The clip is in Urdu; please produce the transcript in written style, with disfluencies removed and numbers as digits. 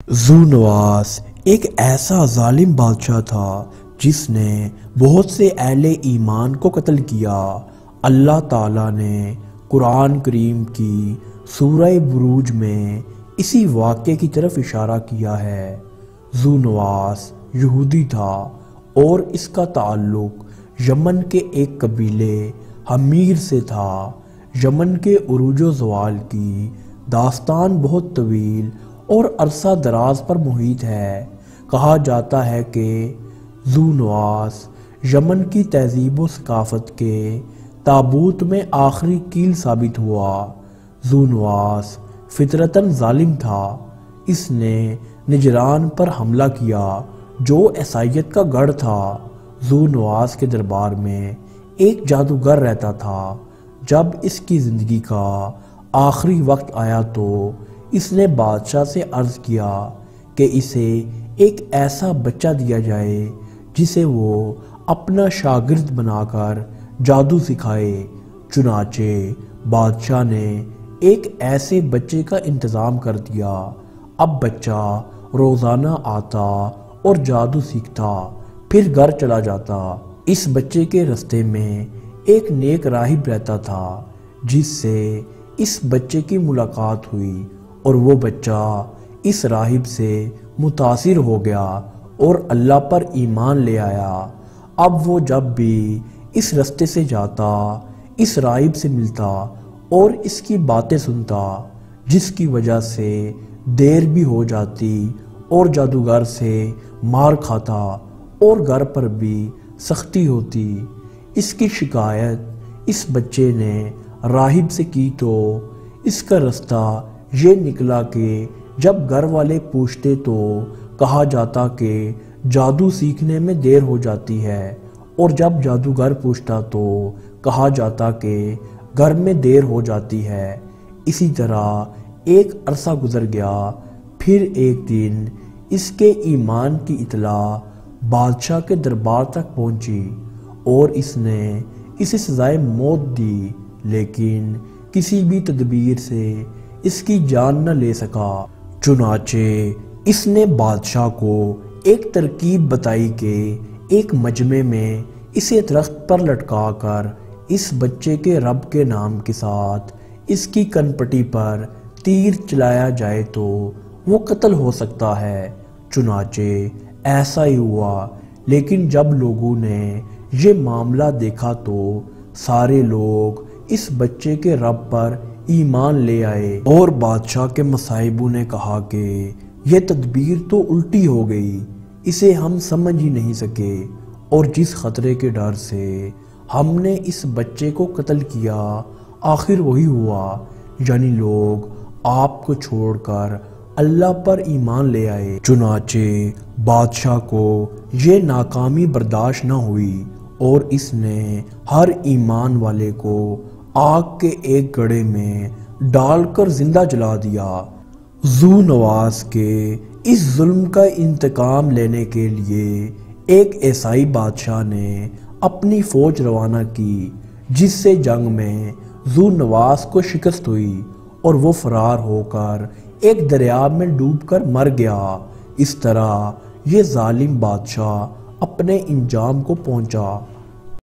ذونواس ایک ایسا ظالم بادشاہ تھا جس نے بہت سے اہل ایمان کو قتل کیا۔ اللہ تعالیٰ نے قرآن کریم کی سورہ بروج میں اسی واقعے کی طرف اشارہ کیا ہے۔ ذونواس یہودی تھا اور اس کا تعلق یمن کے ایک قبیلے حمیر سے تھا۔ یمن کے عروج و زوال کی داستان بہت طویل اور عرصہ دراز پر محیط ہے۔ کہا جاتا ہے کہ ذونواس یمن کی تہذیب و ثقافت کے تابوت میں آخری کیل ثابت ہوا۔ ذونواس فطرتاً ظالم تھا۔ اس نے نجران پر حملہ کیا جو عیسائیت کا گڑھ تھا۔ ذونواس کے دربار میں ایک جادوگر رہتا تھا۔ جب اس کی زندگی کا آخری وقت آیا تو اس نے بادشاہ سے عرض کیا کہ اسے ایک ایسا بچہ دیا جائے جسے وہ اپنا شاگرد بنا کر جادو سکھائے۔ چنانچہ بادشاہ نے ایک ایسے بچے کا انتظام کر دیا۔ اب بچہ روزانہ آتا اور جادو سیکھتا، پھر گھر چلا جاتا۔ اس بچے کے راستے میں ایک نیک راہب رہتا تھا جس سے اس بچے کی ملاقات ہوئی اور وہ بچہ اس راہب سے متاثر ہو گیا اور اللہ پر ایمان لے آیا۔ اب وہ جب بھی اس راستے سے جاتا اس راہب سے ملتا اور اس کی باتیں سنتا، جس کی وجہ سے دیر بھی ہو جاتی اور جادوگر سے مار کھاتا اور گھر پر بھی سختی ہوتی۔ اس کی شکایت اس بچے نے راہب سے کی تو اس کا راستہ یہ نکلا کہ جب گھر والے پوچھتے تو کہا جاتا کہ جادو سیکھنے میں دیر ہو جاتی ہے، اور جب جادوگر پوچھتا تو کہا جاتا کہ گھر میں دیر ہو جاتی ہے۔ اسی طرح ایک عرصہ گزر گیا۔ پھر ایک دن اس کے ایمان کی اطلاع بادشاہ کے دربار تک پہنچی اور اس نے اسے سزائے موت دی، لیکن کسی بھی تدبیر سے اس کی جان نہ لے سکا۔ چنانچہ اس نے بادشاہ کو ایک ترکیب بتائی کہ ایک مجمع میں اسے درخت پر لٹکا کر اس بچے کے رب کے نام کے ساتھ اس کی کنپٹی پر تیر چلایا جائے تو وہ قتل ہو سکتا ہے۔ چنانچہ ایسا ہی ہوا، لیکن جب لوگوں نے یہ معاملہ دیکھا تو سارے لوگ اس بچے کے رب پر ایمان لے آئے، اور بادشاہ کے مصاحبوں نے کہا کہ یہ تدبیر تو الٹی ہو گئی، اسے ہم سمجھ ہی نہیں سکے، اور جس خطرے کے ڈر سے ہم نے اس بچے کو قتل کیا آخر وہی ہوا، یعنی لوگ آپ کو چھوڑ کر اللہ پر ایمان لے آئے۔ چنانچہ بادشاہ کو یہ ناکامی برداشت نہ ہوئی اور اس نے ہر ایمان والے کو آگ کے ایک گڑھے میں ڈال کر زندہ جلا دیا۔ ذونواس کے اس ظلم کا انتقام لینے کے لیے ایک عیسائی بادشاہ نے اپنی فوج روانہ کی، جس سے جنگ میں ذونواس کو شکست ہوئی اور وہ فرار ہو کر ایک دریا میں ڈوب کر مر گیا۔ اس طرح یہ ظالم بادشاہ اپنے انجام کو پہنچا۔